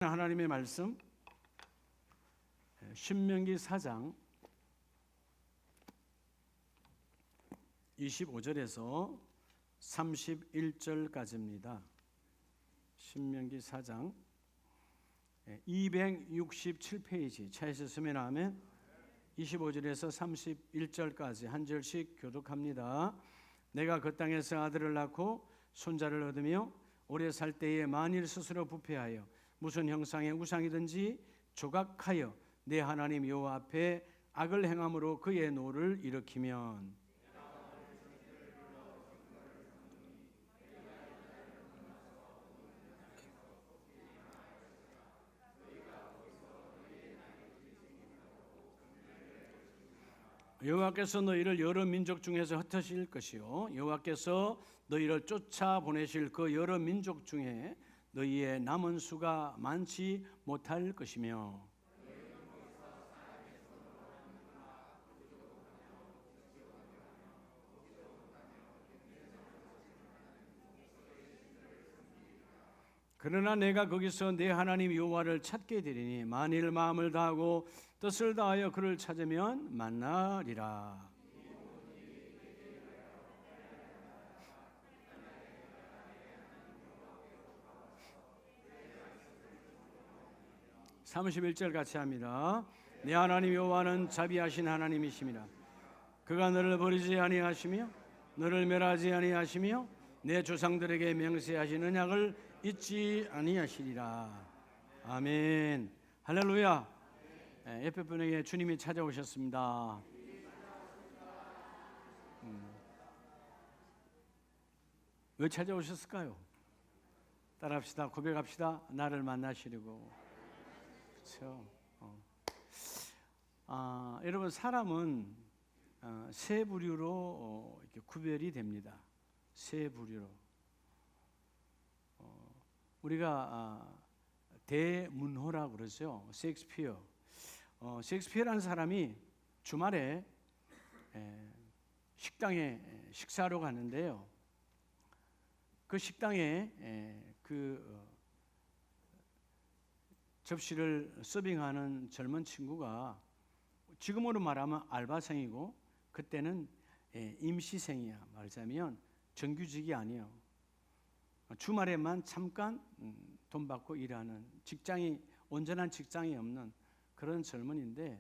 하나님의 말씀 신명기 4장 25절에서 31절까지입니다. 신명기 4장 267페이지 차에서 쓰면 아멘. 25절에서 31절까지 한 절씩 교독합니다. 내가 그 땅에서 아들을 낳고 손자를 얻으며 오래 살 때에 만일 스스로 부패하여 무슨 형상의 우상이든지 조각하여 내 하나님 여호와 앞에 악을 행함으로 그의 노를 일으키면 여호와께서 너희를 여러 민족 중에서 흩으실 것이요 여호와께서 너희를 쫓아 보내실 그 여러 민족 중에 너희의 남은 수가 많지 못할 것이며 그러나 내가 거기서 내 하나님 여호와를 찾게 되리니 만일 마음을 다하고 뜻을 다하여 그를 찾으면 만나리라. 31절 같이 합니다. 내 하나님 여호와는 자비하신 하나님이심이라. 그가 너를 버리지 아니하시며 너를 멸하지 아니하시며 내 조상들에게 맹세하신 언약을 잊지 아니하시리라. 아멘. 할렐루야. 옆에 분에게 주님이 찾아오셨습니다. 왜 찾아오셨을까요? 따라합시다. 고백합시다. 나를 만나시려고. 그렇죠. 여러분 사람은 세 부류로 이렇게 구별이 됩니다. 세 부류로. 우리가 대문호라고 그러죠. 셰익스피어. 셰익스피어라는 사람이 주말에 식당에 식사하러 갔는데요. 그 식당에 접시를 서빙하는 젊은 친구가 지금으로 말하면 알바생이고 그때는 임시생이야. 말하자면 정규직이 아니에요. 주말에만 잠깐 돈 받고 일하는 직장이 온전한 직장이 없는 그런 젊은인데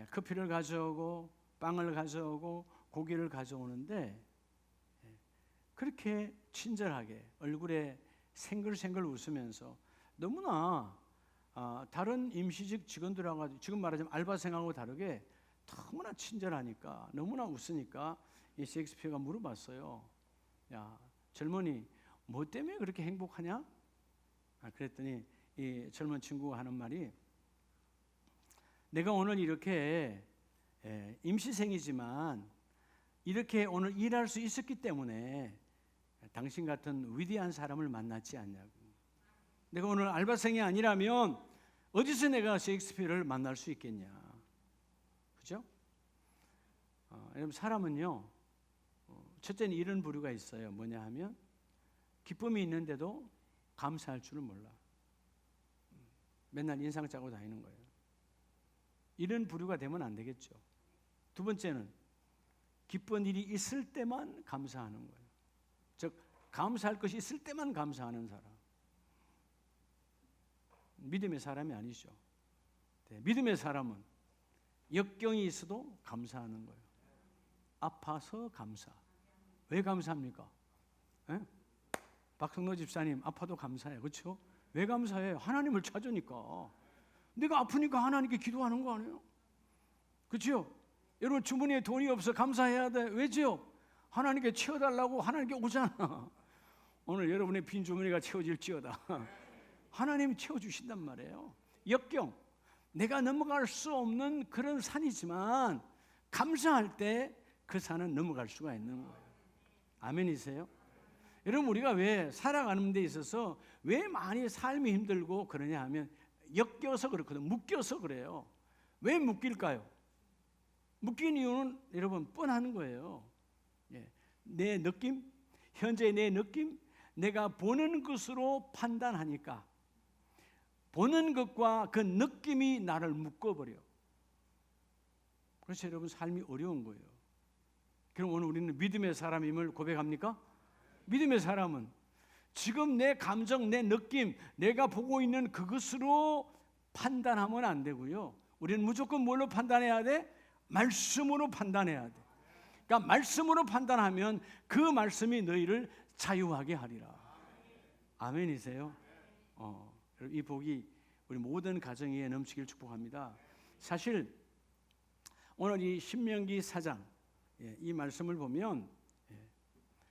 커피를 가져오고 빵을 가져오고 고기를 가져오는데 그렇게 친절하게 얼굴에 생글생글 웃으면서 너무나 다른 임시직 직원들하고 지금 말하자면 알바생하고 다르게 너무나 친절하니까 너무나 웃으니까 이 셰익스피어가 물어봤어요. 야 젊은이 뭐 때문에 그렇게 행복하냐? 그랬더니 이 젊은 친구가 하는 말이 내가 오늘 이렇게 임시생이지만 이렇게 오늘 일할 수 있었기 때문에 당신 같은 위대한 사람을 만났지 않냐고. 내가 오늘 알바생이 아니라면 어디서 내가 셰익스피어를 만날 수 있겠냐. 그죠? 여러분 사람은요 첫째는 이런 부류가 있어요. 뭐냐 하면 기쁨이 있는데도 감사할 줄을 몰라. 맨날 인상 짜고 다니는 거예요. 이런 부류가 되면 안 되겠죠. 두 번째는 기쁜 일이 있을 때만 감사하는 거예요. 즉 감사할 것이 있을 때만 감사하는 사람. 믿음의 사람이 아니죠. 믿음의 사람은 역경이 있어도 감사하는 거예요. 아파서 감사. 왜 감사합니까? 박성노 집사님 아파도 감사해요. 그렇죠? 왜 감사해요? 하나님을 찾으니까. 내가 아프니까 하나님께 기도하는 거 아니에요? 그렇죠? 여러분 주머니에 돈이 없어 감사해야 돼. 왜죠? 하나님께 채워달라고 하나님께 오잖아. 오늘 여러분의 빈 주머니가 채워질지어다. 하나님이 채워주신단 말이에요. 역경, 내가 넘어갈 수 없는 그런 산이지만 감사할 때 그 산은 넘어갈 수가 있는 거예요. 아멘이세요? 여러분 우리가 왜 살아가는 데 있어서 왜 많이 삶이 힘들고 그러냐 하면 엮여서 그렇거든. 묶여서 그래요. 왜 묶일까요? 묶인 이유는 여러분 뻔한 거예요. 내 느낌, 현재 내 느낌, 내가 보는 것으로 판단하니까 보는 것과 그 느낌이 나를 묶어버려. 그래서 여러분 삶이 어려운 거예요. 그럼 오늘 우리는 믿음의 사람임을 고백합니까? 믿음의 사람은 지금 내 감정, 내 느낌, 내가 보고 있는 그것으로 판단하면 안 되고요. 우리는 무조건 뭘로 판단해야 돼? 말씀으로 판단해야 돼. 그러니까 말씀으로 판단하면 그 말씀이 너희를 자유하게 하리라. 아멘이세요? 이 복이 우리 모든 가정에 넘치길 축복합니다. 사실 오늘 이 신명기 4장 이 말씀을 보면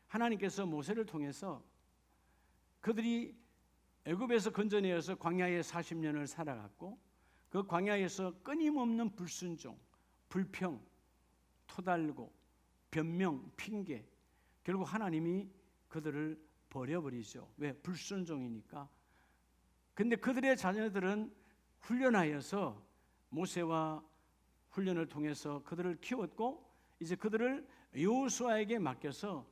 하나님께서 모세를 통해서 그들이 애굽에서 건져내어서 광야에 40년을 살아갔고 그 광야에서 끊임없는 불순종, 불평, 토달고 변명, 핑계, 결국 하나님이 그들을 버려버리죠. 왜? 불순종이니까. 근데 그들의 자녀들은 훈련하여서 모세와 훈련을 통해서 그들을 키웠고 이제 그들을 여호수아에게 맡겨서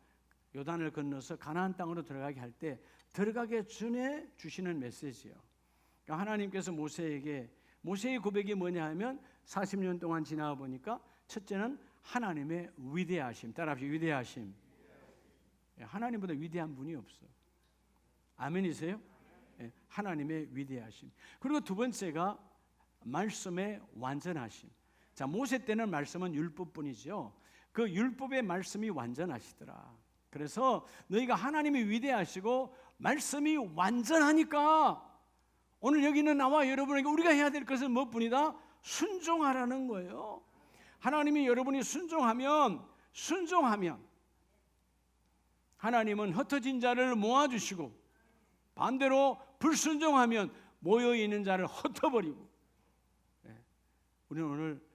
요단을 건너서 가나안 땅으로 들어가게 할 때 들어가기 전에 주시는 메시지예요. 그러니까 하나님께서 모세의 고백이 뭐냐 하면 40년 동안 지나가 보니까 첫째는 하나님의 위대하심. 따라합시다. 위대하심. 하나님보다 위대한 분이 없어. 아멘이세요? 하나님의 위대하심. 그리고 두 번째가 말씀의 완전하심. 자, 모세 때는 말씀은 율법뿐이죠. 그 율법의 말씀이 완전하시더라. 그래서 너희가 하나님이 위대하시고 말씀이 완전하니까 오늘 여기 있는 나와 여러분에게 우리가 해야 될 것은 무엇뿐이다? 순종하라는 거예요. 하나님이 여러분이 순종하면 하나님은 흩어진 자를 모아주시고 반대로 불순종하면 모여있는 자를 흩어버리고 우리는 오늘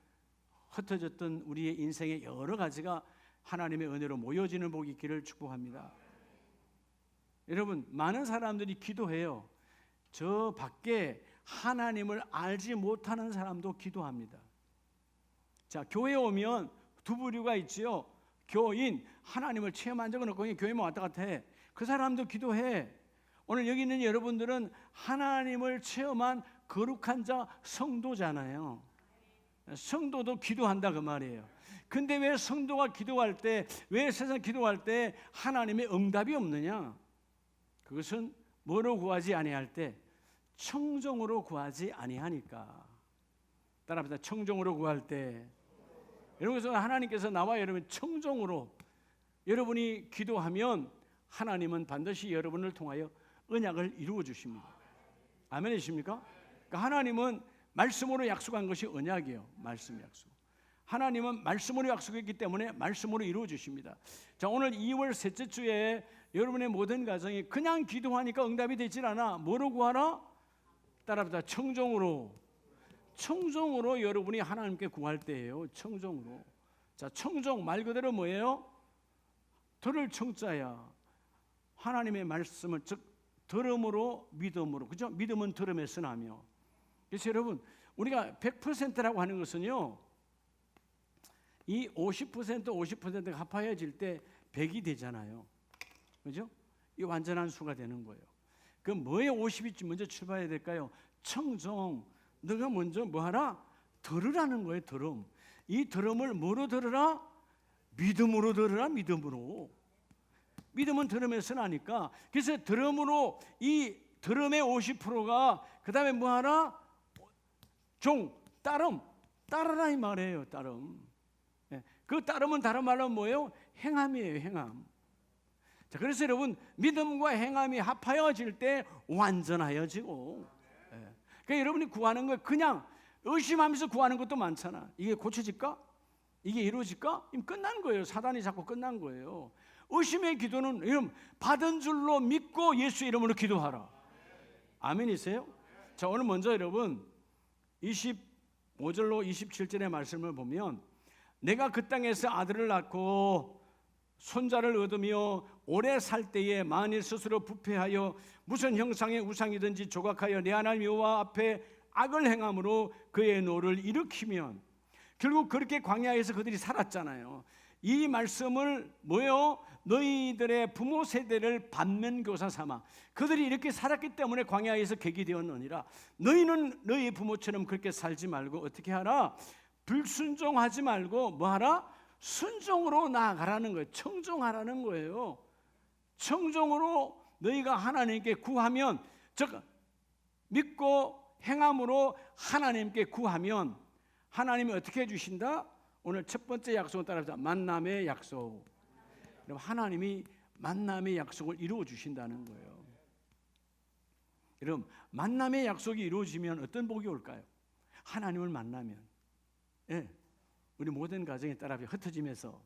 흩어졌던 우리의 인생의 여러 가지가 하나님의 은혜로 모여지는 복이 있기를 축복합니다. 여러분 많은 사람들이 기도해요. 저 밖에 하나님을 알지 못하는 사람도 기도합니다. 자, 교회에 오면 두 부류가 있지요. 교인, 하나님을 체험한 적은 없고 그냥 교회만 왔다 갔다 해. 그 사람도 기도해. 오늘 여기 있는 여러분들은 하나님을 체험한 거룩한 자 성도잖아요. 성도도 기도한다 그 말이에요. 근데 왜 성도가 기도할 때, 왜 세상 기도할 때 하나님의 응답이 없느냐? 그것은 뭐로 구하지 아니할 때? 청정으로 구하지 아니하니까. 따라합시다. 청정으로 구할 때. 여러분, 하나님께서 나와 여러분 청정으로 여러분이 기도하면 하나님은 반드시 여러분을 통하여 언약을 이루어 주십니다. 아멘이십니까? 그러니까 하나님은 말씀으로 약속한 것이 언약이에요. 말씀 약속. 하나님은 말씀으로 약속했기 때문에 말씀으로 이루어 주십니다. 자, 오늘 2월 셋째 주에 여러분의 모든 가정이 그냥 기도하니까 응답이 되질 않아. 뭐로 구하라? 따라합시다. 청정으로. 청정으로 여러분이 하나님께 구할 때예요. 청정으로. 자, 청정 말 그대로 뭐예요? 들을 청자야. 하나님의 말씀을 즉 들음으로 믿음으로. 그죠? 믿음은 들음에서 나며. 그래서 여러분 우리가 100%라고 하는 것은요. 이 50%가 합하여질 때 100이 되잖아요. 그죠? 이 완전한 수가 되는 거예요. 그럼 뭐에 50이 먼저 출발해야 될까요? 청정. 너가 먼저 뭐 하라? 들으라는 거예요. 들음. 이 들음을 뭐로 들으라? 믿음으로 들으라. 믿음으로. 믿음은 들음에서 나니까. 그래서 들음으로 이 들음의 50%가 그 다음에 뭐 하라? 따름. 따르라 이 말이에요. 따름. 그 따름은 다른 말로 뭐예요? 행함이에요. 행함. 자, 그래서 여러분 믿음과 행함이 합하여질 때 완전하여지고. 그러니까 여러분이 구하는 거 그냥 의심하면서 구하는 것도 많잖아. 이게 고쳐질까? 이게 이루어질까? 이미 끝난 거예요. 사단이 자꾸 끝난 거예요. 의심의 기도는 여러분 받은 줄로 믿고 예수 이름으로 기도하라. 아멘이세요? 자, 오늘 먼저 여러분 25절로 27절의 말씀을 보면 내가 그 땅에서 아들을 낳고 손자를 얻으며 오래 살 때에 만일 스스로 부패하여 무슨 형상의 우상이든지 조각하여 내 하나님 여호와 앞에 악을 행함으로 그의 노를 일으키면 결국 그렇게 광야에서 그들이 살았잖아요. 이 말씀을 뭐요? 너희들의 부모 세대를 반면교사 삼아. 그들이 이렇게 살았기 때문에 광야에서 객이 되었느니라. 너희는 너희 부모처럼 그렇게 살지 말고 어떻게 하라? 불순종하지 말고 뭐 하라? 순종으로 나아가라는 거예요. 청종하라는 거예요. 청종으로 너희가 하나님께 구하면, 즉 믿고 행함으로 하나님께 구하면 하나님이 어떻게 해주신다? 오늘 첫 번째 약속을 따라서 만남의 약속. 그럼 하나님이 만남의 약속을 이루어 주신다는 거예요. 여러분, 만남의 약속이 이루어지면 어떤 복이 올까요? 하나님을 만나면, 예, 우리 모든 가정에 따라 흩어지면서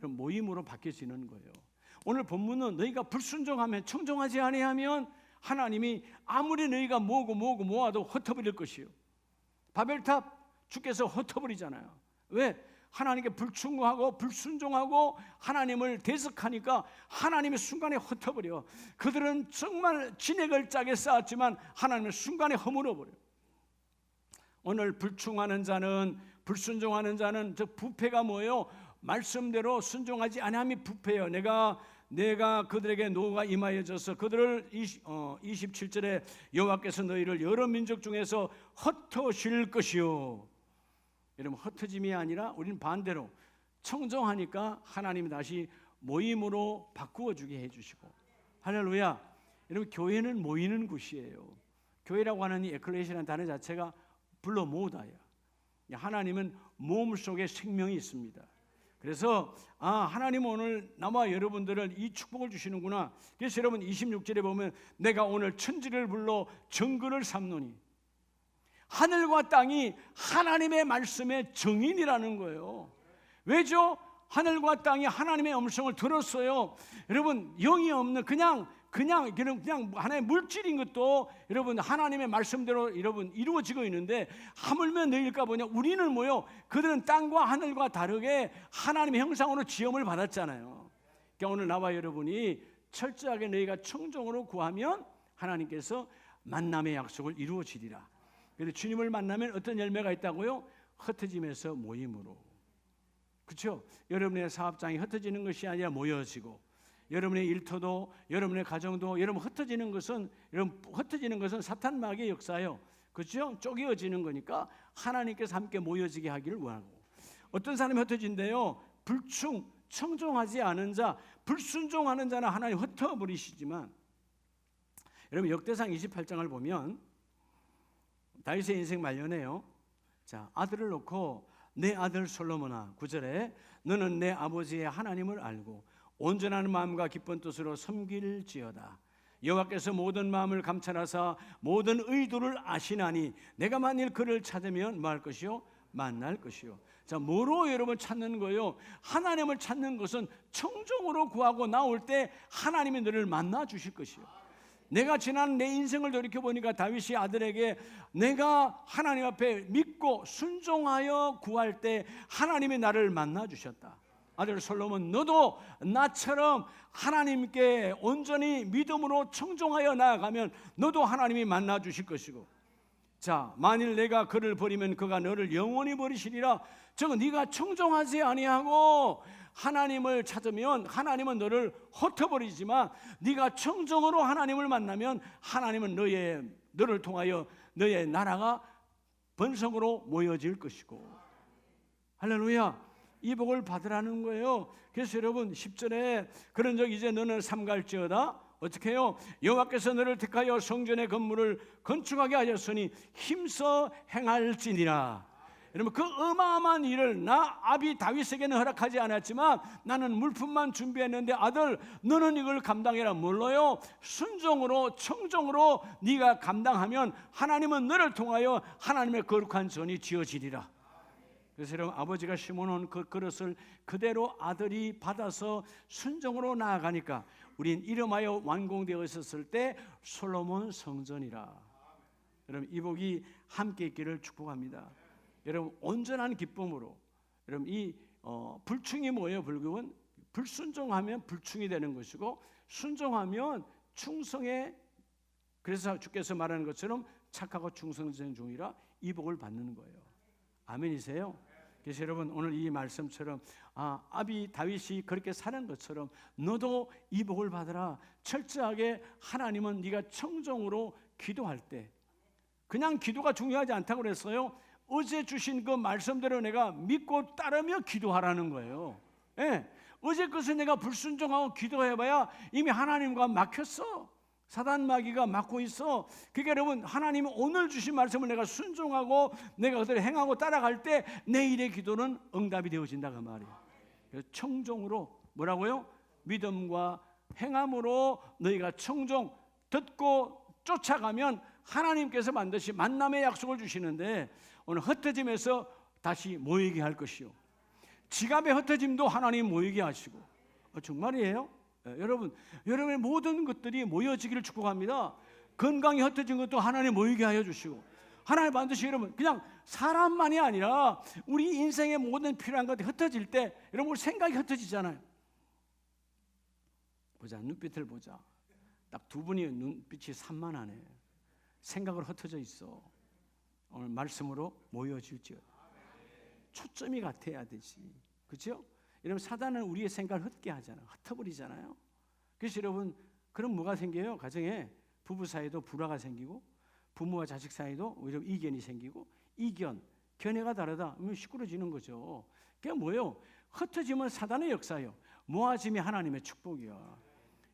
모임으로 바뀌어지는 거예요. 오늘 본문은 너희가 불순종하면, 청종하지 아니하면 하나님이 아무리 너희가 모아도 흩어버릴 것이요. 바벨탑 주께서 흩어버리잖아요. 왜? 하나님께 불충고하고 불순종하고 하나님을 대적하니까 하나님의 순간에 흩어버려. 그들은 정말 진액을 짜게 쌓았지만 하나님의 순간에 허물어버려. 오늘 불충하는 자는, 불순종하는 자는, 즉 부패가 뭐예요? 말씀대로 순종하지 아니함이 부패예요. 내가 그들에게 노가 임하여져서 그들을 27절에 여호와께서 너희를 여러 민족 중에서 흩어실 것이요. 여러분, 흩어짐이 아니라 우리는 반대로 청정하니까 하나님이 다시 모임으로 바꾸어 주게 해주시고. 할렐루야. 여러분, 교회는 모이는 곳이에요. 교회라고 하는 이 에클레시아라는 단어 자체가 불러 모으다야. 하나님은 모음 속에 생명이 있습니다. 그래서 하나님 오늘 나와 여러분들은 이 축복을 주시는구나. 그래서 여러분 26절에 보면 내가 오늘 천지를 불러 정근을 삼노니, 하늘과 땅이 하나님의 말씀의 증인이라는 거예요. 왜죠? 하늘과 땅이 하나님의 음성을 들었어요. 여러분, 영이 없는 그냥 하나의 물질인 것도 여러분 하나님의 말씀대로 여러분 이루어지고 있는데, 하물며 너희일까 보냐. 우리는 뭐요? 그들은 땅과 하늘과 다르게 하나님의 형상으로 지음을 받았잖아요. 그러니까 오늘 나와 여러분이 철저하게 너희가 청정으로 구하면 하나님께서 만남의 약속을 이루어지리라. 그래서 주님을 만나면 어떤 열매가 있다고요? 흩어짐에서 모임으로. 그렇죠? 여러분의 사업장이 흩어지는 것이 아니라 모여지고, 여러분의 일터도, 여러분의 가정도, 여러분 흩어지는 것은 사탄 마귀의 역사예요. 그렇죠? 쪼개어지는 거니까 하나님께서 함께 모여지게 하기를 원하고. 어떤 사람이 흩어진대요? 청종하지 않은 자, 불순종하는 자는 하나님 흩어버리시지만, 여러분 역대상 28장을 보면 다윗의 인생 말년에요. 자, 아들을 놓고 내 아들 솔로몬아, 9절에 너는 내 아버지의 하나님을 알고 온전한 마음과 기쁜 뜻으로 섬길지어다. 여호와께서 모든 마음을 감찰하사 모든 의도를 아시나니 내가 만일 그를 찾으면 뭐 할 것이요? 만날 것이요. 자, 뭐로 여러분 찾는 거예요? 하나님을 찾는 것은 청정으로 구하고 나올 때 하나님이 너를 만나 주실 것이요. 내가 지난 내 인생을 돌이켜보니까 다윗이 아들에게 내가 하나님 앞에 믿고 순종하여 구할 때 하나님이 나를 만나 주셨다. 아들 솔로몬, 너도 나처럼 하나님께 온전히 믿음으로 청종하여 나아가면 너도 하나님이 만나 주실 것이고, 자, 만일 내가 그를 버리면 그가 너를 영원히 버리시리라. 즉 네가 청종하지 아니하고 하나님을 찾으면 하나님은 너를 흩어버리지만, 네가 청정으로 하나님을 만나면 하나님은 너를 통하여 너의 나라가 번성으로 모여질 것이고. 할렐루야. 이 복을 받으라는 거예요. 그래서 여러분 10절에 그런즉 이제 너는 삼갈지어다. 어떻게 해요? 여호와께서 너를 택하여 성전의 건물을 건축하게 하셨으니 힘써 행할지니라. 여러분, 그 어마어마한 일을 나 아비 다윗에게는 허락하지 않았지만 나는 물품만 준비했는데 아들 너는 이걸 감당해라. 뭘로요? 순종으로 청종으로 네가 감당하면 하나님은 너를 통하여 하나님의 거룩한 전이 지어지리라. 그래서 여러분, 아버지가 심어놓은 그 그릇을 그대로 아들이 받아서 순종으로 나아가니까 우린 이름하여 완공되어 있었을 때 솔로몬 성전이라. 여러분, 이 복이 함께 있기를 축복합니다. 여러분, 온전한 기쁨으로, 여러분 이 불충이 뭐예요? 불금은 불순종하면 불충이 되는 것이고, 순종하면 충성에, 그래서 주께서 말하는 것처럼 착하고 충성된 종이라 이 복을 받는 거예요. 아멘이세요? 그래서 여러분 오늘 이 말씀처럼 아비 다윗이 그렇게 사는 것처럼 너도 이 복을 받으라. 철저하게 하나님은 네가 청정으로 기도할 때, 그냥 기도가 중요하지 않다고 그랬어요. 어제 주신 그 말씀대로 내가 믿고 따르며 기도하라는 거예요. 예. 어제 것을 내가 불순종하고 기도해봐야 이미 하나님과 막혔어. 사단 마귀가 막고 있어. 그러니까 여러분, 하나님이 오늘 주신 말씀을 내가 순종하고 내가 그대로 행하고 따라갈 때 내일의 기도는 응답이 되어진다 그 말이에요. 그래서 청종으로, 뭐라고요? 믿음과 행함으로 너희가 청종, 듣고 쫓아가면 하나님께서 반드시 만남의 약속을 주시는데, 오늘 흩어짐에서 다시 모이게 할 것이요, 지갑의 흩어짐도 하나님 모이게 하시고. 정말이에요? 여러분, 여러분의 모든 것들이 모여지기를 축복합니다. 건강이 흩어진 것도 하나님 모이게 하여 주시고, 하나님 반드시 여러분, 그냥 사람만이 아니라 우리 인생의 모든 필요한 것들이 흩어질 때, 여러분 우리 생각이 흩어지잖아요. 보자, 눈빛을 보자. 딱 두 분이 눈빛이 산만하네. 생각으로 흩어져 있어. 오늘 말씀으로 모여질지어다. 초점이 같아야 되지, 그렇죠? 여러분, 사단은 우리의 생각을 흩게 하잖아. 흩어버리잖아요. 그래서 여러분, 그럼 뭐가 생겨요? 가정에 부부 사이도 불화가 생기고, 부모와 자식 사이도 오히려 이견이 생기고, 견해가 다르다 그러면 시끄러지는 거죠. 그게 뭐예요? 흩어지면 사단의 역사예요. 모아짐이 하나님의 축복이야.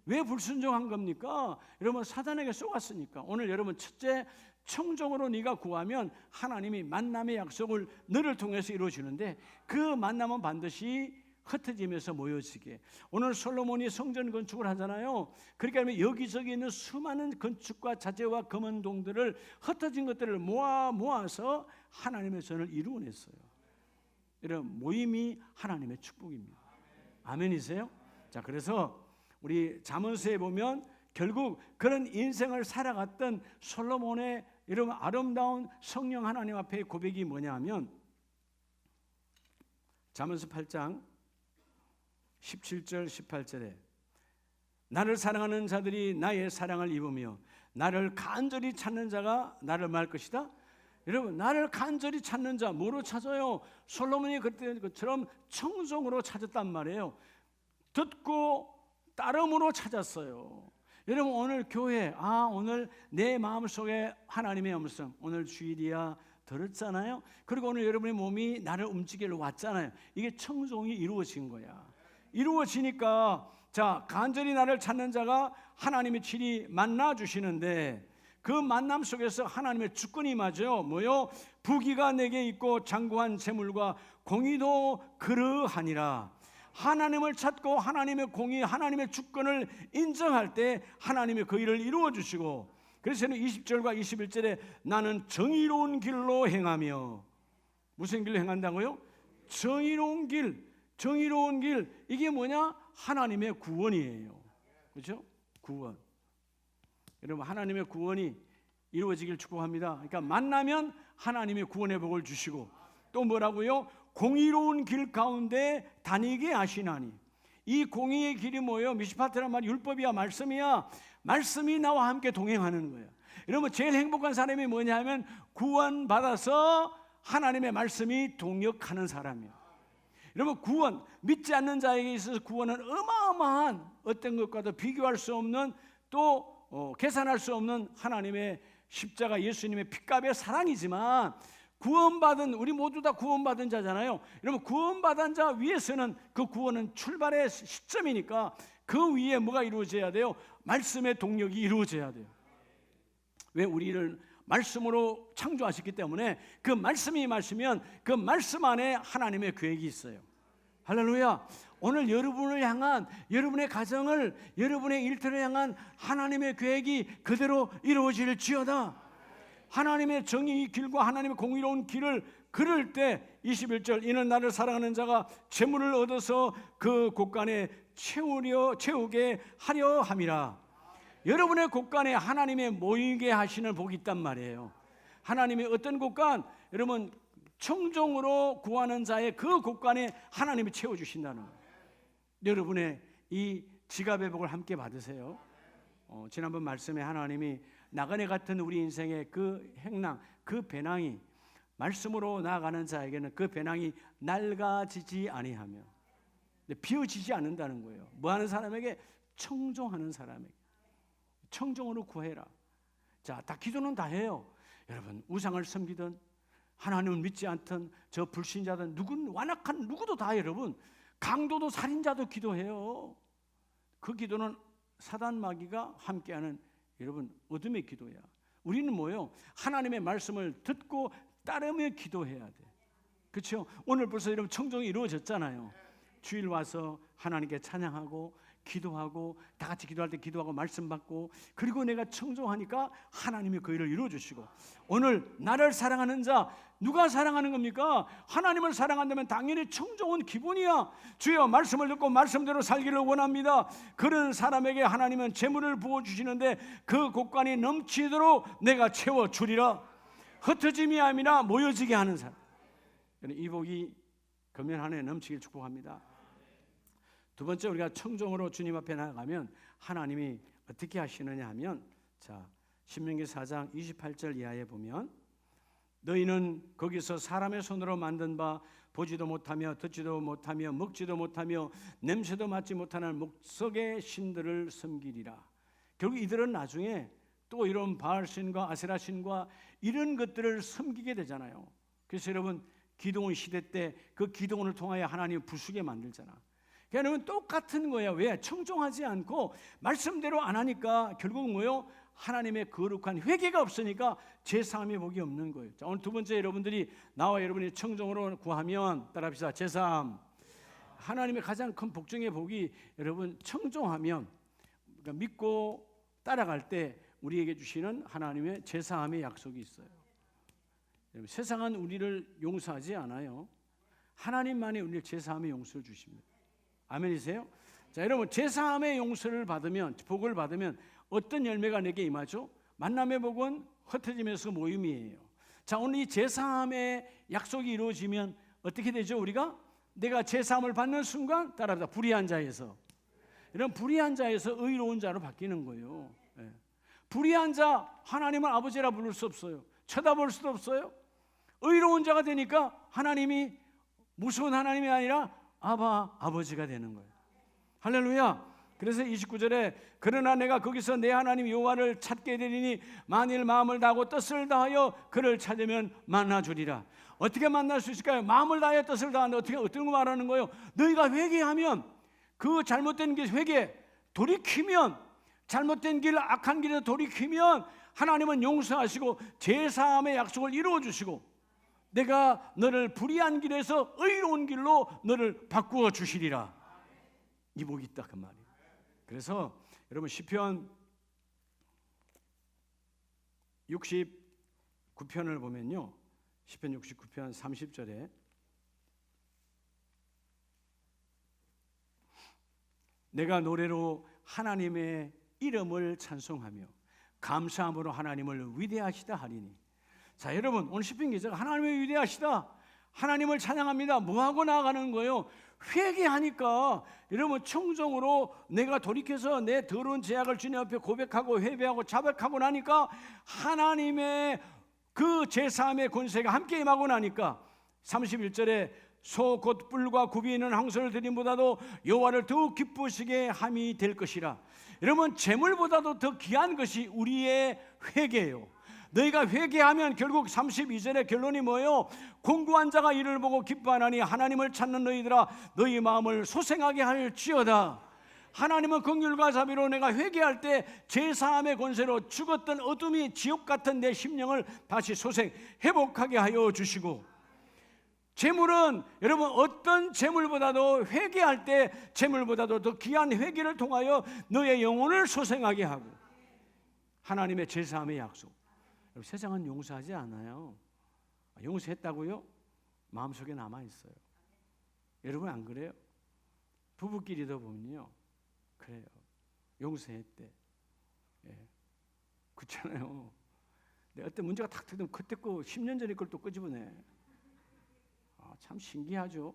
왜 불순종한 겁니까? 여러분, 사단에게 쏘았으니까. 오늘 여러분, 첫째, 청정으로 네가 구하면 하나님이 만남의 약속을 너를 통해서 이루어주는데, 그 만남은 반드시 흩어지면서 모여지게. 오늘 솔로몬이 성전 건축을 하잖아요. 그러니까 여기저기 있는 수많은 건축과 자재와 금은동들을, 흩어진 것들을 모아서 하나님의 전을 이루어냈어요. 이런 모임이 하나님의 축복입니다. 아멘이세요? 자, 그래서 우리 잠언서에 보면 결국 그런 인생을 살아갔던 솔로몬의 이런 아름다운 성령 하나님 앞에 고백이 뭐냐 하면, 잠언서 8장 17절 18절에 나를 사랑하는 자들이 나의 사랑을 입으며 나를 간절히 찾는 자가 나를 말 것이다. 여러분, 나를 간절히 찾는 자, 뭐로 찾아요? 솔로몬이 그때처럼 청정으로 찾았단 말이에요. 듣고 따름으로 찾았어요. 여러분, 오늘 교회, 오늘 내 마음속에 하나님의 음성, 오늘 주일이야 들었잖아요. 그리고 오늘 여러분의 몸이 나를 움직이러 왔잖아요. 이게 청종이 이루어진 거야. 이루어지니까, 자, 간절히 나를 찾는 자가 하나님의 친히 만나 주시는데, 그 만남 속에서 하나님의 주권이 임하죠. 뭐요? 부귀가 내게 있고 장구한 재물과 공의도 그러하니라. 하나님을 찾고 하나님의 공의, 하나님의 주권을 인정할 때 하나님의 그 일을 이루어 주시고, 그래서 20절과 21절에 나는 정의로운 길로 행하며, 무슨 길로 행한다고요? 정의로운 길. 정의로운 길, 이게 뭐냐? 하나님의 구원이에요. 그렇죠? 구원. 여러분, 하나님의 구원이 이루어지길 축복합니다. 그러니까 만나면 하나님의 구원의 복을 주시고, 또 뭐라고요? 공의로운 길 가운데 다니게 하시나니. 이 공의의 길이 뭐예요? 미시파트란 말이 율법이야, 말씀이야. 말씀이 나와 함께 동행하는 거예요. 여러분, 제일 행복한 사람이 뭐냐 하면 구원받아서 하나님의 말씀이 동역하는 사람이에요. 여러분, 구원, 믿지 않는 자에게 있어서 구원은 어마어마한, 어떤 것과도 비교할 수 없는, 또 계산할 수 없는 하나님의 십자가 예수님의 피값의 사랑이지만, 구원받은, 우리 모두 다 구원받은 자잖아요. 여러분, 구원받은 자 위에서는 그 구원은 출발의 시점이니까 그 위에 뭐가 이루어져야 돼요? 말씀의 동력이 이루어져야 돼요. 왜? 우리를 말씀으로 창조하셨기 때문에 그 말씀이 임하시면 그 말씀 안에 하나님의 계획이 있어요. 할렐루야. 오늘 여러분을 향한, 여러분의 가정을, 여러분의 일터를 향한 하나님의 계획이 그대로 이루어질지어다. 하나님의 정의의 길과 하나님의 공의로운 길을 걸을 때 21절, 이는 나를 사랑하는 자가 재물을 얻어서 그 곳간에 채우게 하려 함이라. 여러분의 곳간에 하나님의 모이게 하시는 복이 있단 말이에요. 하나님의 어떤 곳간? 여러분, 청정으로 구하는 자의 그 곳간에 하나님이 채워주신다는 거예요. 여러분의 이 지갑의 복을 함께 받으세요. 지난번 말씀에 하나님이 나그네 같은 우리 인생의 그 행랑, 그 배낭이 말씀으로 나아가는 자에게는 그 배낭이 낡아지지 아니하며 비어지지 않는다는 거예요. 뭐하는 사람에게? 청종하는 사람에게. 청종으로 구해라. 자, 다 기도는 다 해요. 여러분, 우상을 섬기든 하나님을 믿지 않든 저 불신자든 완악한 누구도 다 여러분, 강도도 살인자도 기도해요. 그 기도는 사단 마귀가 함께하는 여러분 어둠의 기도야. 우리는 뭐예요? 하나님의 말씀을 듣고 따르며 기도해야 돼. 그렇죠? 오늘 벌써 여러분 청종이 이루어졌잖아요. 주일 와서 하나님께 찬양하고 기도하고 다 같이 기도할 때 기도하고 말씀 받고, 그리고 내가 청종하니까 하나님이 그 일을 이루어주시고, 오늘 나를 사랑하는 자 누가 사랑하는 겁니까? 하나님을 사랑한다면 당연히 청종은 기본이야. 주여 말씀을 듣고 말씀대로 살기를 원합니다. 그런 사람에게 하나님은 재물을 부어주시는데 그 곳간이 넘치도록 내가 채워주리라. 흩어짐이 아니라 모여지게 하는 사람. 이 복이 금년 한 해 넘치길 축복합니다. 두 번째, 우리가 청종으로 주님 앞에 나아가면 하나님이 어떻게 하시느냐 하면, 자, 신명기 4장 28절 이하에 보면, 너희는 거기서 사람의 손으로 만든 바 보지도 못하며 듣지도 못하며 먹지도 못하며 냄새도 맡지 못하는 목석의 신들을 섬기리라. 결국 이들은 나중에 또 이런 바알신과 아세라신과 이런 것들을 섬기게 되잖아요. 그래서 여러분, 기드온 시대 때 그 기드온을 통하여 하나님이 부수게 만들잖아. 그러니까 똑같은 거야. 왜? 청종하지 않고 말씀대로 안 하니까 결국 뭐요? 하나님의 거룩한 회개가 없으니까 제3의 복이 없는 거예요. 자, 오늘 두 번째, 여러분들이 나와 여러분이 청종으로 구하면 따라합시다. 제3, 하나님의 가장 큰 복 중의 복이 여러분 청종하면, 그러니까 믿고 따라갈 때 우리에게 주시는 하나님의 제3의 약속이 있어요. 여러분, 세상은 우리를 용서하지 않아요. 하나님만이 우리를 제3의 용서를 주십니다. 아멘이세요? 자, 여러분, 제3의 용서를 받으면, 복을 받으면 어떤 열매가 내게 임하죠? 만남의 복은 흩어지면서 모임이에요. 자, 오늘 이 제3의 약속이 이루어지면 어떻게 되죠? 우리가 내가 제3을 받는 순간 따라합니다. 불의한 자에서, 이런 불의한 자에서 의로운 자로 바뀌는 거예요. 네. 불의한 자, 하나님은 아버지라 부를 수 없어요. 쳐다볼 수도 없어요. 의로운 자가 되니까 하나님이 무서운 하나님이 아니라 아버지가 되는 거예요. 할렐루야. 그래서 29절에 그러나 내가 거기서 내 하나님 여호와를 찾게 되리니 만일 마음을 다하고 뜻을 다하여 그를 찾으면 만나주리라. 어떻게 만날 수 있을까요? 마음을 다하여 뜻을 다하는데 어떤 거 말하는 거예요? 너희가 회개하면, 그 잘못된 길 회개, 돌이키면, 잘못된 길 악한 길에서 돌이키면 하나님은 용서하시고 제3의 약속을 이루어주시고 내가 너를 불의한 길에서 의로운 길로 너를 바꾸어 주시리라. 이 복이 있다 그 말이에요. 그래서 여러분 시편 69편을 보면요, 시편 69편 30절에 내가 노래로 하나님의 이름을 찬송하며 감사함으로 하나님을 위대하시다 하리니. 자, 여러분, 오늘 시편 기자가 하나님을 위대하시다, 하나님을 찬양합니다. 뭐하고 나아가는 거예요? 회개하니까. 여러분, 청정으로 내가 돌이켜서 내 더러운 죄악을 주님 앞에 고백하고 회개하고 자백하고 나니까 하나님의 그 제3의 권세가 함께 임하고 나니까 31절에 소 곧 뿔과 굽이 있는 항소를 드림보다도 여호와를 더욱 기쁘시게 함이 될 것이라. 여러분, 재물보다도 더 귀한 것이 우리의 회개예요. 너희가 회개하면 결국 32절의 결론이 뭐예요? 공고한 자가 이를 보고 기뻐하나니 하나님을 찾는 너희들아 너희 마음을 소생하게 할지어다. 하나님은 긍휼과 자비로 내가 회개할 때 제3의 권세로 죽었던 어둠이 지옥 같은 내 심령을 다시 소생 회복하게 하여 주시고, 재물은 여러분 어떤 재물보다도 회개할 때 재물보다도 더 귀한 회개를 통하여 너의 영혼을 소생하게 하고, 하나님의 제3의 약속. 세상은 용서하지 않아요. 용서했다고요? 마음속에 남아있어요. 여러분 안 그래요? 부부끼리도 보면요, 그래요. 용서했대. 예. 그렇잖아요. 근데 어떤 문제가 탁 터지면 그때 거 10년 전에 걸 또 끄집어내. 참 신기하죠.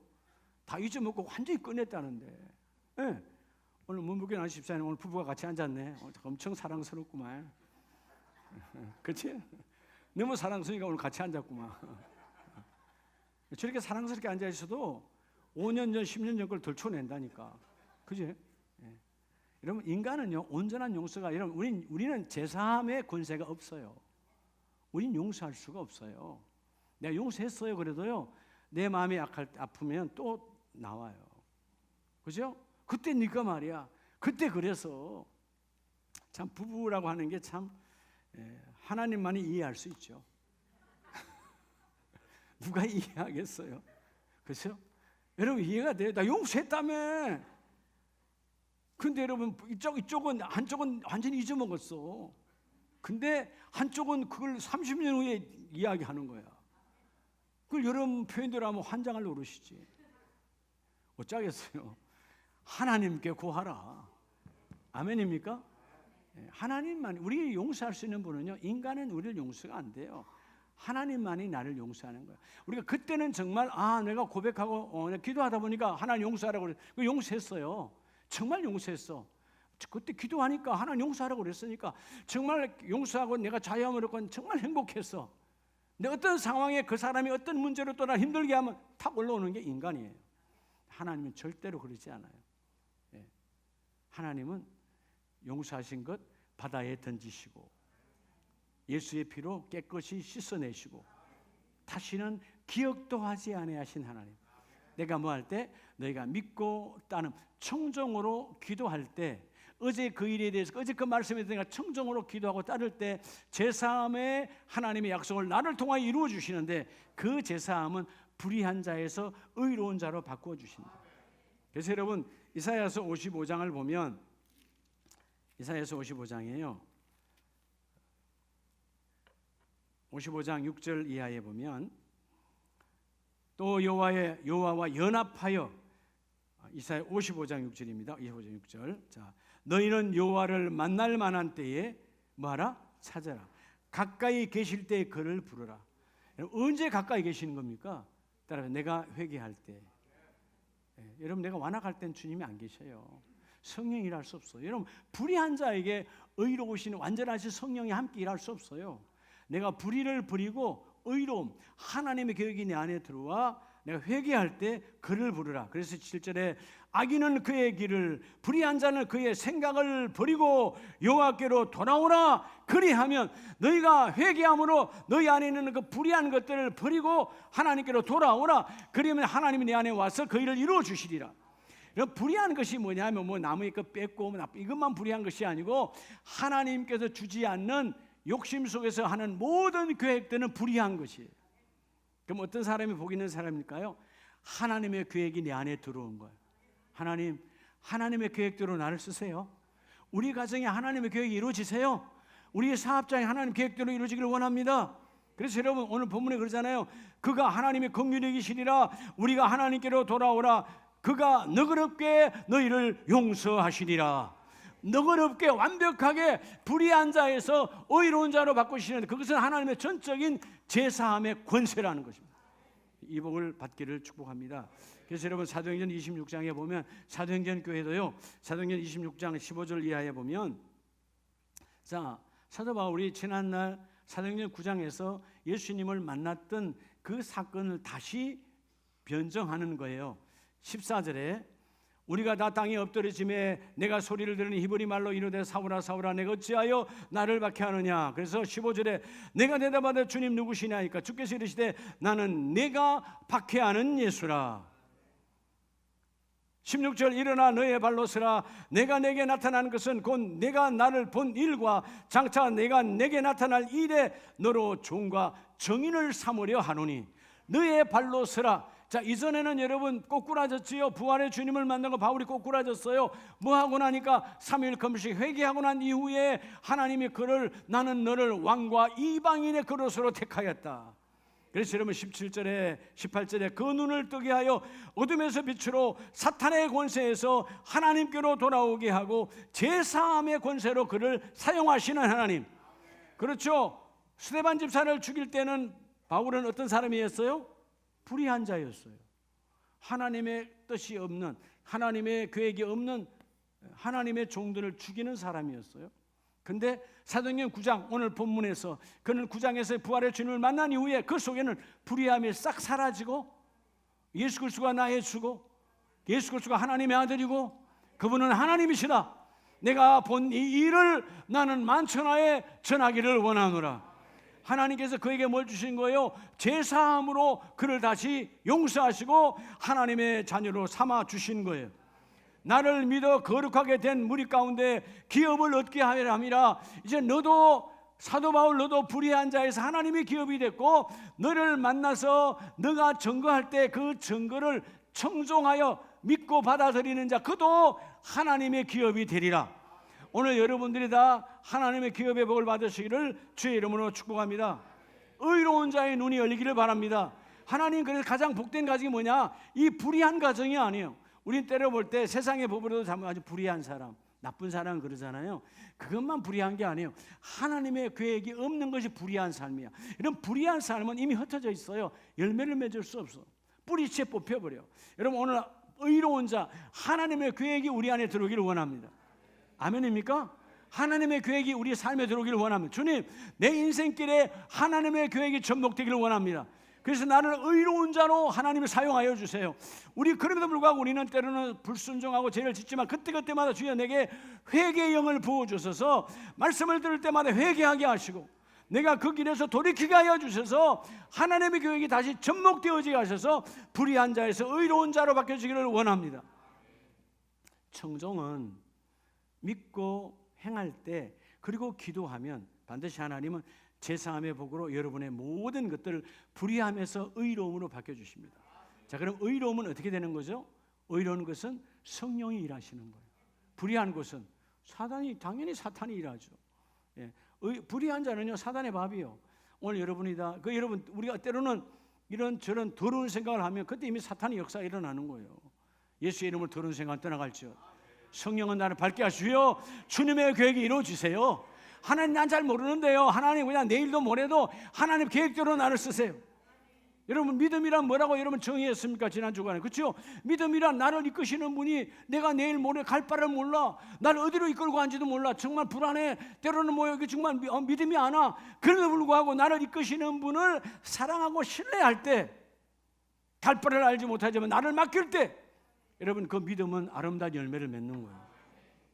다 잊어먹고 완전히 꺼냈다는데. 예. 오늘 문복현 안 집사님 오늘 부부가 같이 앉았네. 엄청 사랑스럽구만. 그렇지? 너무 사랑스러우니까 오늘 같이 앉았구만. 저렇게 사랑스럽게 앉아 있어도 5년 전, 10년 전 걸 덜쳐낸다니까. 그지? 예. 여러분, 인간은요, 온전한 용서가, 여러분, 우리는 제사함의 권세가 없어요. 우린 용서할 수가 없어요. 내가 용서했어요. 그래도요, 내 마음이 아프면 또 나와요. 그죠? 그때 니까 말이야. 그때 그래서 참 부부라고 하는 게 참 하나님만이 이해할 수 있죠. 누가 이해하겠어요? 그렇죠? 여러분 이해가 돼요? 나 용서했다며. 근데 여러분 이쪽은 한쪽은 완전히 잊어먹었어. 근데 한쪽은 그걸 30년 후에 이야기하는 거야. 그걸 여러분 표현대로 하면 환장할 노릇이지. 어쩌겠어요? 하나님께 구하라. 아멘입니까? 하나님만, 우리 용서할 수 있는 분은요, 인간은 우리를 용서가 안 돼요. 하나님만이 나를 용서하는 거야. 우리가 그때는 정말 내가 고백하고 내가 기도하다 보니까 하나님 용서하라고 그랬어요. 용서했어요. 정말 용서했어. 그때 기도하니까 하나님 용서하라고 그랬으니까 정말 용서하고 내가 자유함을 얻고 정말 행복했어. 근데 어떤 상황에 그 사람이 어떤 문제로 또 나 힘들게 하면 탁 올라오는 게 인간이에요. 하나님은 절대로 그러지 않아요. 하나님은 용서하신 것 바다에 던지시고 예수의 피로 깨끗이 씻어내시고 다시는 기억도 하지 아니하신 하나님. 내가 뭐 할 때 너희가 믿고 따름 청정으로 기도할 때 어제 그 일에 대해서 어제 그 말씀에 대해서 내가 청정으로 기도하고 따를 때 제사함의 하나님의 약속을 나를 통하여 이루어 주시는데 그 제사함은 불의한 자에서 의로운 자로 바꾸어 주신다. 그래서 여러분 이사야서 55장을 보면 이사야서 55장이에요. 55장 6절 이하에 보면 또 여호와와 연합하여 이사야 55장 6절입니다. 55장 6절. 자, 너희는 여호와를 만날 만한 때에 뭐하라? 찾아라. 가까이 계실 때에 그를 부르라. 언제 가까이 계시는 겁니까? 따라서 내가 회개할 때. 여러분 내가 완악할 땐 주님이 안 계셔요. 성령이 일할 수 없어요. 여러분 불의한 자에게 의로우신 완전하신 성령이 함께 일할 수 없어요. 내가 불의를 버리고 의로움 하나님의 계획이 내 안에 들어와 내가 회개할 때 그를 부르라. 그래서 7절에 악인은 그의 길을 불의한 자는 그의 생각을 버리고 여호와께로 돌아오라. 그리하면 너희가 회개함으로 너희 안에 있는 그 불의한 것들을 버리고 하나님께로 돌아오라. 그러면 하나님이 내 안에 와서 그 일을 이루어 주시리라. 불의한 것이 뭐냐면 뭐 나무의 것 뺏고 이것만 불의한 것이 아니고 하나님께서 주지 않는 욕심 속에서 하는 모든 계획들은 불의한 것이에요. 그럼 어떤 사람이 복 있는 사람일까요? 하나님의 계획이 내 안에 들어온 거예요. 하나님의 계획대로 나를 쓰세요. 우리 가정에 하나님의 계획이 이루어지세요. 우리 사업장에 하나님 계획대로 이루어지기를 원합니다. 그래서 여러분 오늘 본문에 그러잖아요. 그가 하나님의 긍휼히 계시리라. 우리가 하나님께로 돌아오라. 그가 너그럽게 너희를 용서하시리라. 너그럽게 완벽하게 불의한 자에서 의로운 자로 바꾸시는데 그것은 하나님의 전적인 제사함의 권세라는 것입니다. 이 복을 받기를 축복합니다. 그래서 여러분 사도행전 26장에 보면 사도행전 교회도요. 사도행전 26장 15절 이하에 보면 자 사도 바울이 지난날 사도행전 9장에서 예수님을 만났던 그 사건을 다시 변정하는 거예요. 14절에 우리가 다 땅에 엎드려짐에 내가 소리를 들으니 히브리 말로 이르되 사울아 사울아 내가 어찌하여 나를 박해하느냐. 그래서 15절에 내가 대답하되 주님 누구시냐니까 주께서 이르시되 나는 내가 박해하는 예수라. 16절 일어나 너의 발로 서라. 내가 내게 나타난 것은 곧 내가 나를 본 일과 장차 내가 내게 나타날 일에 너로 종과 정인을 삼으려 하노니 너의 발로 서라. 자 이전에는 여러분 꼬꾸라졌지요. 부활의 주님을 만나고 바울이 꼬꾸라졌어요. 뭐 하고 나니까 3일 금식 회개하고 난 이후에 하나님이 그를 나는 너를 왕과 이방인의 그릇으로 택하였다. 그래서 여러분 17절에 18절에 그 눈을 뜨게 하여 어둠에서 빛으로 사탄의 권세에서 하나님께로 돌아오게 하고 제사함의 권세로 그를 사용하시는 하나님. 그렇죠. 스데반 집사를 죽일 때는 바울은 어떤 사람이었어요? 불의한 자였어요. 하나님의 뜻이 없는 하나님의 계획이 없는 하나님의 종들을 죽이는 사람이었어요. 근데 사도행전 9장 오늘 본문에서 그는 9장에서 부활의 주님을 만난 이후에 그 속에는 불의함이 싹 사라지고 예수 그리스도가 나의 주고 예수 그리스도가 하나님의 아들이고 그분은 하나님이시다. 내가 본 이 일을 나는 만천하에 전하기를 원하노라. 하나님께서 그에게 뭘 주신 거예요? 제사함으로 그를 다시 용서하시고 하나님의 자녀로 삼아 주신 거예요. 나를 믿어 거룩하게 된 무리 가운데 기업을 얻게 하려 함이라. 이제 너도 사도 바울 너도 불의한 자에서 하나님의 기업이 됐고 너를 만나서 너가 증거할 때 그 증거를 청종하여 믿고 받아들이는 자 그도 하나님의 기업이 되리라. 오늘 여러분들이 다 하나님의 기업의 복을 받으시기를 주의 이름으로 축복합니다. 의로운 자의 눈이 열리기를 바랍니다. 하나님 그래서 가장 복된 가정이 뭐냐? 이 불의한 가정이 아니에요. 우린 때려 볼 때 세상의 법으로도 아주 불의한 사람, 나쁜 사람 그러잖아요. 그것만 불의한 게 아니에요. 하나님의 계획이 없는 것이 불의한 삶이야. 이런 불의한 삶은 이미 흩어져 있어요. 열매를 맺을 수 없어. 뿌리채 뽑혀버려. 여러분 오늘 의로운 자 하나님의 계획이 우리 안에 들어오기를 원합니다. 아멘입니까? 하나님의 계획이 우리 삶에 들어오기를 원합니다. 주님 내 인생길에 하나님의 계획이 접목되기를 원합니다. 그래서 나를 의로운 자로 하나님을 사용하여 주세요. 우리 그럼에도 불구하고 우리는 때로는 불순종하고 죄를 짓지만 그때마다 주여 내게 회개의 영을 부어주셔서 말씀을 들을 때마다 회개하게 하시고 내가 그 길에서 돌이키게 하여 주셔서 하나님의 계획이 다시 접목되어지게 하셔서 불의한 자에서 의로운 자로 바뀌어지기를 원합니다. 청종은 믿고 행할 때 그리고 기도하면 반드시 하나님은 제사함의 복으로 여러분의 모든 것들을 불의함에서 의로움으로 바뀌어주십니다. 자, 그럼 의로움은 어떻게 되는 거죠? 의로운 것은 성령이 일하시는 거예요. 불의한 것은 당연히 사탄이 일하죠. 예. 불의한 자는요 사단의 밥이요. 오늘 여러분이 다 여러분 우리가 때로는 이런 저런 더러운 생각을 하면 그때 이미 사탄의 역사가 일어나는 거예요. 예수의 이름으로 더러운 생각 떠나갈지어. 성령은 나를 밝게 하시오. 주님의 계획이 이루어지세요. 하나님 난 잘 모르는데요. 하나님 그냥 내일도 모레도 하나님 계획대로 나를 쓰세요. 여러분 믿음이란 뭐라고 여러분 정의했습니까? 지난 주간에 그렇죠? 믿음이란 나를 이끄시는 분이 내가 내일 모레 갈 바를 몰라. 나를 어디로 이끌고 간지도 몰라. 정말 불안해. 때로는 뭐 여기 정말 믿음이 안 와. 그럼에도 불구하고 나를 이끄시는 분을 사랑하고 신뢰할 때 갈 바를 알지 못하지만 나를 맡길 때 여러분 그 믿음은 아름다운 열매를 맺는 거예요.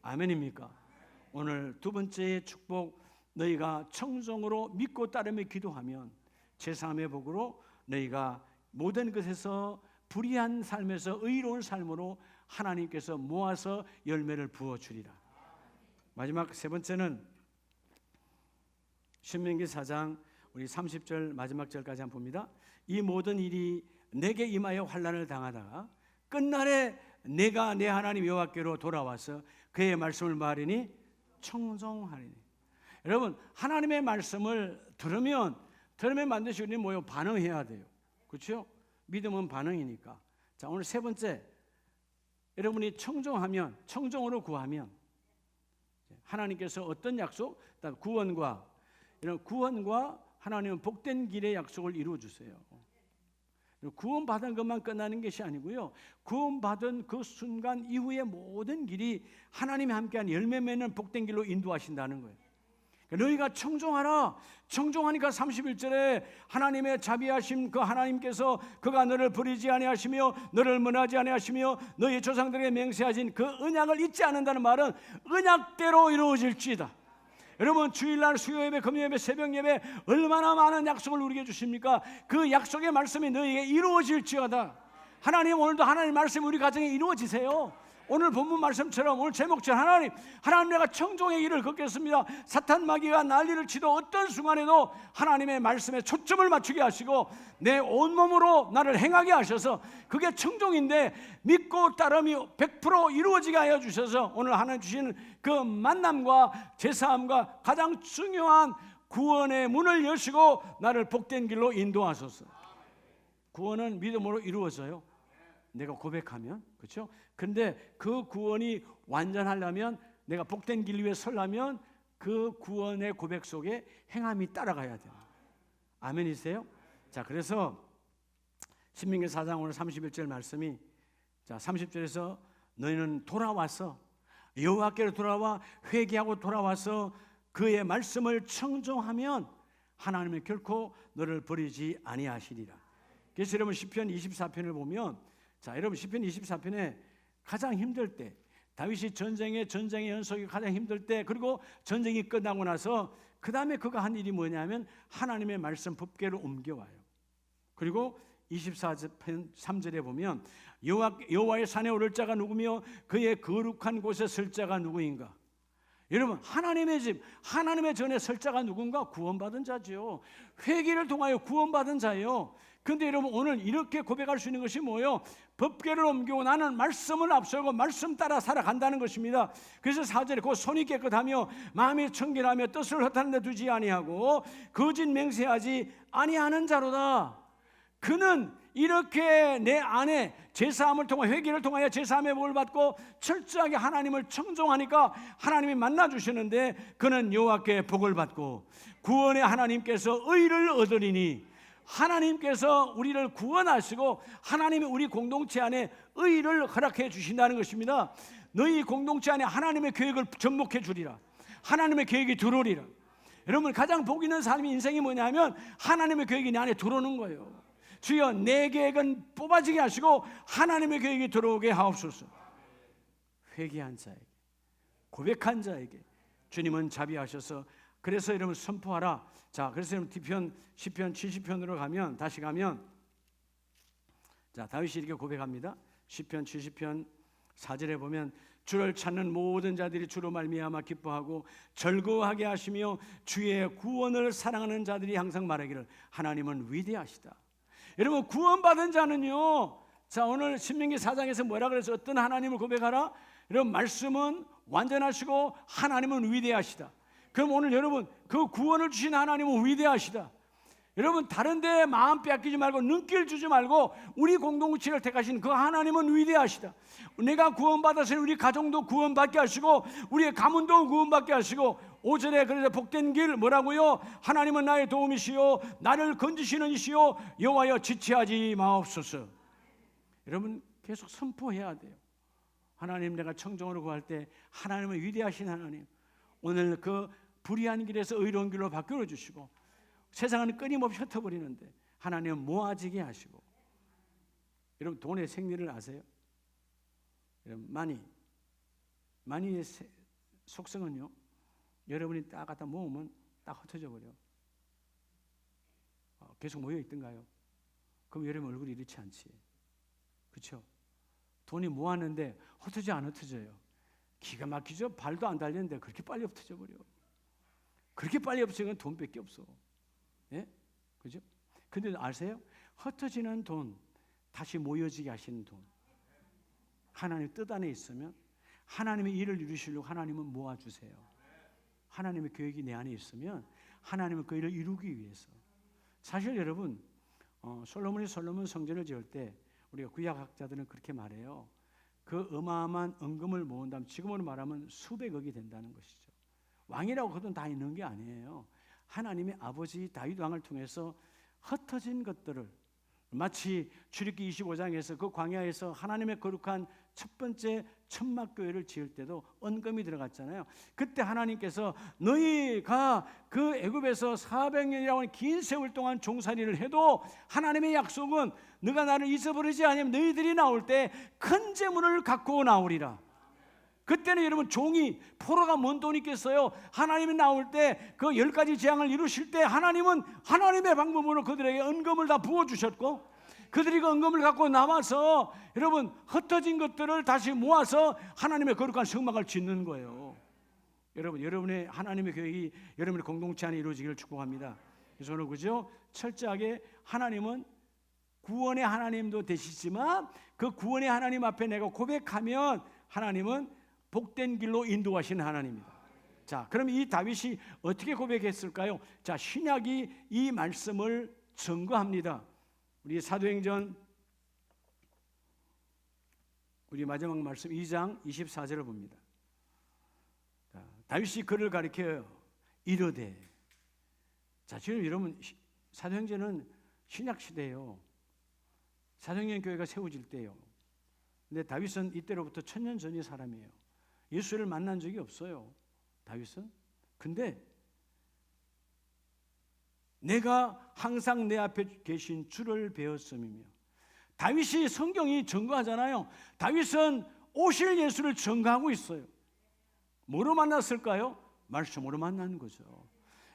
아멘입니까? 오늘 두 번째 축복 너희가 청정으로 믿고 따르며 기도하면 제사함의 복으로 너희가 모든 것에서 불의한 삶에서 의로운 삶으로 하나님께서 모아서 열매를 부어주리라. 마지막 세 번째는 신명기 4장 우리 30절 마지막 절까지 한번 봅니다. 이 모든 일이 내게 임하여 환난을 당하다가 끝날에 내가 내 하나님 여호와께로 돌아와서 그의 말씀을 말하니 청정하리니. 여러분 하나님의 말씀을 들으면 반드시 우리는 뭐요? 반응해야 돼요. 그렇죠? 믿음은 반응이니까. 자 오늘 세 번째 여러분이 청정하면 청정으로 구하면 하나님께서 어떤 약속? 구원과 이런 구원과 하나님은 복된 길의 약속을 이루어 주세요. 구원받은 것만 끝나는 것이 아니고요. 구원받은 그 순간 이후의 모든 길이 하나님이 함께한 열매 맺는 복된 길로 인도하신다는 거예요. 너희가 청종하라. 청종하니까 31절에 하나님의 자비하심 그 하나님께서 그가 너를 버리지 아니하시며 너를 mö하지 아니하시며 너희 조상들에게 맹세하신 그 언약을 잊지 않는다는 말은 언약대로 이루어질지이다. 여러분 주일날 수요예배, 금요예배, 새벽예배 얼마나 많은 약속을 우리에게 주십니까? 그 약속의 말씀이 너희에게 이루어질지어다. 하나님 오늘도 하나님 말씀이 우리 가정에 이루어지세요. 오늘 본문 말씀처럼 오늘 제목처럼 하나님 내가 청종의 길을 걷겠습니다. 사탄 마귀가 난리를 치도 어떤 순간에도 하나님의 말씀에 초점을 맞추게 하시고 내 온몸으로 나를 행하게 하셔서 그게 청종인데 믿고 따름이 100% 이루어지게 하여 주셔서 오늘 하나님 주시는 그 만남과 제사함과 가장 중요한 구원의 문을 여시고 나를 복된 길로 인도하소서. 구원은 믿음으로 이루어져요. 내가 고백하면 그렇죠? 근데 그 구원이 완전하려면 내가 복된 길 위에 서려면 그 구원의 고백 속에 행함이 따라가야 돼요. 아멘이세요? 자, 그래서 신명기 4장 오늘 31절 말씀이 자, 30절에서 너희는 돌아와서 여호와께로 돌아와 회개하고 돌아와서 그의 말씀을 청종하면 하나님은 결코 너를 버리지 아니하시리라. 그래서 여러분 시편 24편을 보면, 자, 여러분 시편 24편에 가장 힘들 때, 다윗이 전쟁의 연속이 가장 힘들 때, 그리고 전쟁이 끝나고 나서 그 다음에 그가 한 일이 뭐냐면 하나님의 말씀 법궤를 옮겨와요. 그리고 24편 3절에 보면 여호와의 산에 오를 자가 누구며 그의 거룩한 곳에 설 자가 누구인가. 여러분, 하나님의 집, 하나님의 전에 설 자가 누군가? 구원받은 자죠. 회개를 통하여 구원받은 자예요. 그런데 여러분, 오늘 이렇게 고백할 수 있는 것이 뭐예요? 법궤를 옮기고 나는 말씀을 앞서고 말씀 따라 살아간다는 것입니다. 그래서 4절에 그 손이 깨끗하며 마음이 청결하며 뜻을 허탄 데 두지 아니하고 거짓 맹세하지 아니하는 자로다. 그는 이렇게 내 안에 제사함을 통해 회개를 통하여 제사함의 복을 받고 철저하게 하나님을 청종하니까 하나님이 만나주시는데 그는 여호와께 복을 받고 구원의 하나님께서 의를 얻으리니, 하나님께서 우리를 구원하시고 하나님이 우리 공동체 안에 의를 허락해 주신다는 것입니다. 너희 공동체 안에 하나님의 계획을 접목해 주리라. 하나님의 계획이 들어오리라. 여러분, 가장 복 있는 삶의 인생이 뭐냐면 하나님의 계획이 내 안에 들어오는 거예요. 주여, 내 계획은 뽑아지게 하시고 하나님의 계획이 들어오게 하옵소서. 회개한 자에게, 고백한 자에게 주님은 자비하셔서, 그래서 여러분 선포하라. 자, 그래서 여러분 시편 70편으로 가면, 다시 가면, 자, 다윗이 이렇게 고백합니다. 시편 70편 4절에 보면 주를 찾는 모든 자들이 주로 말미암아 기뻐하고 즐거워하게 하시며 주의 구원을 사랑하는 자들이 항상 말하기를 하나님은 위대하시다. 여러분, 구원받은 자는요, 자, 오늘 신명기 4장에서 뭐라 그래서 어떤 하나님을 고백하라? 여러분, 말씀은 완전하시고 하나님은 위대하시다. 그럼 오늘 여러분, 그 구원을 주신 하나님은 위대하시다. 여러분, 다른 데에 마음 빼앗기지 말고 눈길 주지 말고 우리 공동체를 택하신 그 하나님은 위대하시다. 내가 구원받아서 우리 가정도 구원받게 하시고 우리의 가문도 구원받게 하시고, 5절에 그래서 복된 길 뭐라고요? 하나님은 나의 도움이시요 나를 건지시는 이시요 여호와여 지체하지 마옵소서. 여러분, 계속 선포해야 돼요. 하나님, 내가 청정으로 구할 때 하나님은 위대하신 하나님, 오늘 그 불의한 길에서 의로운 길로 바꾸어 주시고 세상은 끊임없이 흩어버리는데 하나님은 모아지게 하시고. 여러분, 돈의 생리를 아세요? 여러분, 마니의 속성은요, 여러분이 딱 갖다 모으면 딱 흩어져 버려. 계속 모여 있던가요? 그럼 여러분 얼굴이 이렇지 않지. 그렇죠? 돈이 모았는데 흩어져 안 흩어져요? 기가 막히죠? 발도 안 달렸는데 그렇게 빨리 흩어져 버려. 그렇게 빨리 없으면 돈밖에 없어. 예? 그죠? 근데 아세요? 흩어지는 돈, 다시 모여지게 하시는 돈, 하나님 뜻 안에 있으면 하나님의 일을 이루시려고 하나님은 모아주세요. 하나님의 계획이 내 안에 있으면 하나님은 그 일을 이루기 위해서. 사실 여러분, 솔로몬 성전을 지을 때 우리가 구약학자들은 그렇게 말해요. 그 어마어마한 은금을 모은다면 지금으로 말하면 수백억이 된다는 것이죠. 왕이라고 그 돈 다 있는 게 아니에요. 하나님의 아버지 다윗 왕을 통해서 흩어진 것들을, 마치 출애굽기 25장에서 그 광야에서 하나님의 거룩한 첫 번째 천막교회를 지을 때도 은금이 들어갔잖아요. 그때 하나님께서 너희가 그 애굽에서 400년이라고 하는 긴 세월 동안 종살이를 해도 하나님의 약속은 너가 나를 잊어버리지 않으면 너희들이 나올 때 큰 재물을 갖고 나오리라. 그때는 여러분, 종이 포로가 뭔 돈 있겠어요? 하나님이 나올 때 그 10가지 재앙을 이루실 때 하나님은 하나님의 방법으로 그들에게 은금을 다 부어주셨고, 그들이 그 은금을 갖고 남아서 여러분 흩어진 것들을 다시 모아서 하나님의 거룩한 성막을 짓는 거예요. 여러분, 여러분의 하나님의 계획이 여러분의 공동체 안에 이루어지기를 축복합니다. 그래서 오늘 그죠? 철저하게 하나님은 구원의 하나님도 되시지만 그 구원의 하나님 앞에 내가 고백하면 하나님은 복된 길로 인도하시는 하나님입니다. 자, 그럼 이 다윗이 어떻게 고백했을까요? 자, 신약이 이 말씀을 증거합니다. 우리 사도행전 우리 마지막 말씀 2장 24절을 봅니다. 자, 다윗이 그를 가리켜 이르되, 자, 지금 여러분 사도행전은 신약 시대예요. 사도행전 교회가 세워질 때요. 근데 다윗은 이때로부터 1000년 전의 사람이에요. 예수를 만난 적이 없어요, 다윗은. 근데 내가 항상 내 앞에 계신 주를 배웠음이며. 다윗이 성경이 증거하잖아요. 다윗은 오실 예수를 증거하고 있어요. 뭐로 만났을까요? 말씀으로 만난 거죠.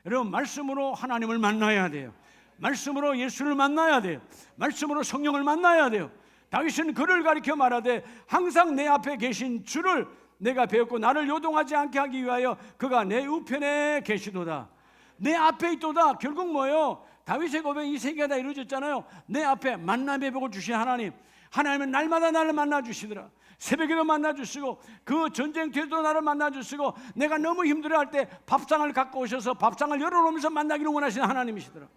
여러분, 말씀으로 하나님을 만나야 돼요. 말씀으로 예수를 만나야 돼요. 말씀으로 성령을 만나야 돼요. 다윗은 그를 가리켜 말하되 항상 내 앞에 계신 주를 내가 배웠고 나를 요동하지 않게 하기 위하여 그가 내 우편에 계시도다. 내 앞에 있도다. 결국 뭐예요? 다윗의 고백 이 세 개가 다 이루어졌잖아요. 내 앞에 만남의 복을 주신 하나님. 하나님은 날마다 나를 만나주시더라. 새벽에도 만나주시고 그 전쟁터에도 나를 만나주시고 내가 너무 힘들어할 때 밥상을 갖고 오셔서 밥상을 열어놓으면서 만나기를 원하시는 하나님이시더라.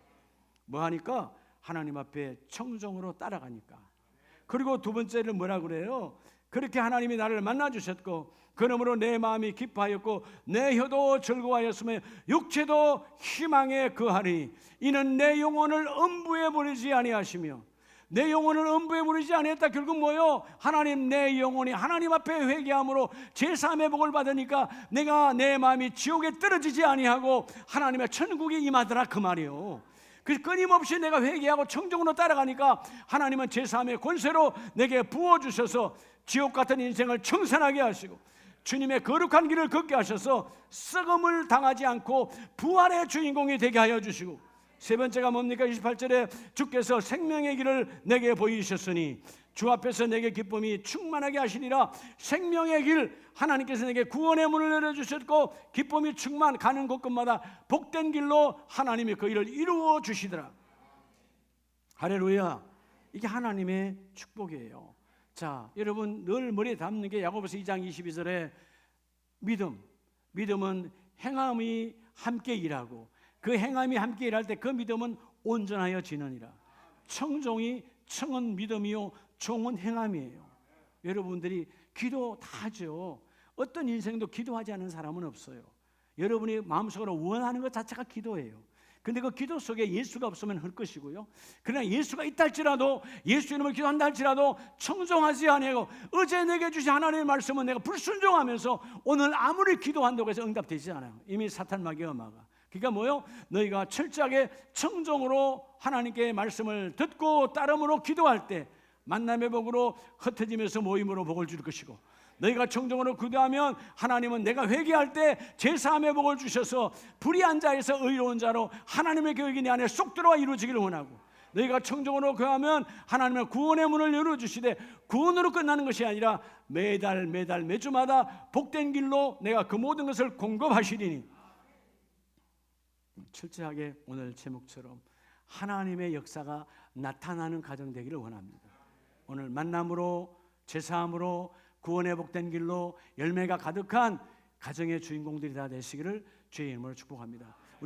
뭐 하니까? 하나님 앞에 청정으로 따라가니까. 그리고 두 번째는 뭐라 그래요? 그렇게 하나님이 나를 만나주셨고 그러므로 내 마음이 기뻐하였고 내 혀도 즐거워하였으며 육체도 희망에 거하니 이는 내 영혼을 음부에 보내지 아니하시며. 내 영혼을 음부에 보내지 아니했다. 결국 뭐요? 하나님, 내 영혼이 하나님 앞에 회개함으로 제3의 복을 받으니까 내가 내 마음이 지옥에 떨어지지 아니하고 하나님의 천국에 임하더라 그 말이요. 그래서 끊임없이 내가 회개하고 청정으로 따라가니까 하나님은 제3의 권세로 내게 부어주셔서 지옥 같은 인생을 청산하게 하시고 주님의 거룩한 길을 걷게 하셔서 썩음을 당하지 않고 부활의 주인공이 되게 하여 주시고, 세 번째가 뭡니까? 28절에 주께서 생명의 길을 내게 보이셨으니 주 앞에서 내게 기쁨이 충만하게 하시니라. 생명의 길, 하나님께서 내게 구원의 문을 열어주셨고 기쁨이 충만, 가는 곳곳마다 복된 길로 하나님이 그 일을 이루어 주시더라. 할렐루야. 이게 하나님의 축복이에요. 자, 여러분 늘 머리에 담는 게 야고보서 2장 22절에 믿음은 행함이 함께 일하고 그 행함이 함께 일할 때 그 믿음은 온전하여 지느니라. 청은 믿음이요 종은 행함이에요. 여러분들이 기도 다 하죠. 어떤 인생도 기도하지 않는 사람은 없어요. 여러분이 마음속으로 원하는 것 자체가 기도예요. 근데 그 기도 속에 예수가 없으면 할 것이고요. 그러나 예수가 있다 할지라도, 예수 이름을 기도한다 할지라도 청종하지 아니하고 어제 내게 주신 하나님의 말씀은 내가 불순종하면서 오늘 아무리 기도한다고 해서 응답되지 않아요. 이미 사탄 마귀가 막아. 그러니까 뭐요? 너희가 철저하게 청종으로 하나님께 말씀을 듣고 따름으로 기도할 때 만남의 복으로 흩어지면서 모임으로 복을 줄 것이고, 너희가 청정으로 기도하면 하나님은 내가 회개할 때 제3의 복을 주셔서 불의한 자에서 의로운 자로 하나님의 계획이 내 안에 쏙 들어와 이루어지기를 원하고, 너희가 청정으로 기도하면 하나님은 구원의 문을 열어주시되 구원으로 끝나는 것이 아니라 매달 매주마다 복된 길로 내가 그 모든 것을 공급하시리니. 철저하게 오늘 제목처럼 하나님의 역사가 나타나는 가정 되기를 원합니다. 오늘 만남으로, 제사함으로, 구원의 복된 길로 열매가 가득한 가정의 주인공들이 다 되시기를 주의 이름으로 축복합니다.